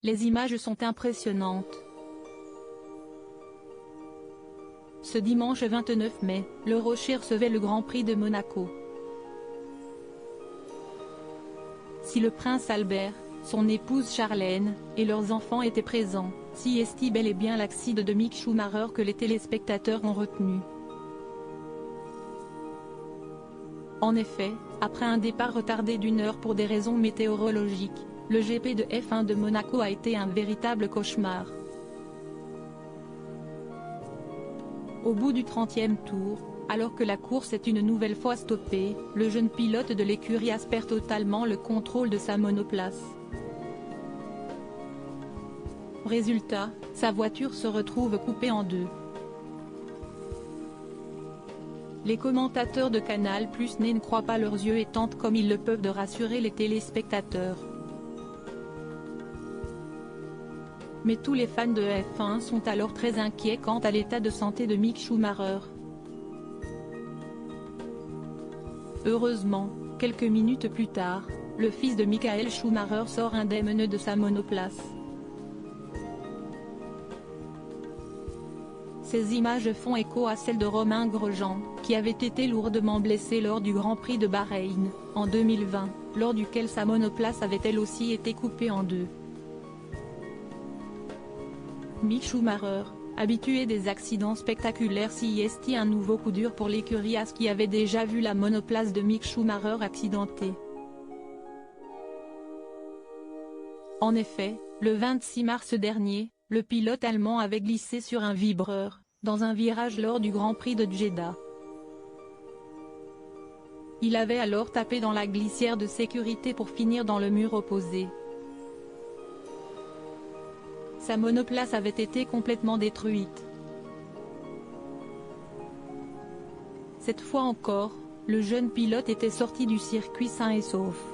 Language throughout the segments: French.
Les images sont impressionnantes. Ce dimanche 29 mai, le Rocher recevait le Grand Prix de Monaco. Si le prince Albert, son épouse Charlène, et leurs enfants étaient présents, si est bel et bien l'accident de Mick Schumacher que les téléspectateurs ont retenu. En effet, après un départ retardé d'1 heure pour des raisons météorologiques, le GP de F1 de Monaco a été un véritable cauchemar. Au bout du 30e tour, alors que la course est une nouvelle fois stoppée, le jeune pilote de l'écurie perd totalement le contrôle de sa monoplace. Résultat, sa voiture se retrouve coupée en deux. Les commentateurs de Canal+ ne croient pas leurs yeux et tentent comme ils le peuvent de rassurer les téléspectateurs. Mais tous les fans de F1 sont alors très inquiets quant à l'état de santé de Mick Schumacher. Heureusement, quelques minutes plus tard, le fils de Michael Schumacher sort indemne de sa monoplace. Ces images font écho à celles de Romain Grosjean, qui avait été lourdement blessé lors du Grand Prix de Bahreïn, en 2020, lors duquel sa monoplace avait elle aussi été coupée en deux. Mick Schumacher, habitué des accidents spectaculaires, s'y est un nouveau coup dur pour l'écurie Haas qui avait déjà vu la monoplace de Mick Schumacher accidentée. En effet, le 26 mars dernier, le pilote allemand avait glissé sur un vibreur, dans un virage lors du Grand Prix de Jeddah. Il avait alors tapé dans la glissière de sécurité pour finir dans le mur opposé. Sa monoplace avait été complètement détruite. Cette fois encore, le jeune pilote était sorti du circuit sain et sauf.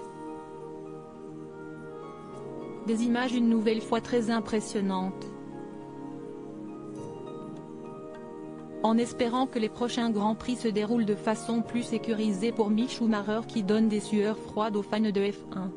Des images une nouvelle fois très impressionnantes. En espérant que les prochains Grands Prix se déroulent de façon plus sécurisée pour Mick Schumacher qui donne des sueurs froides aux fans de F1.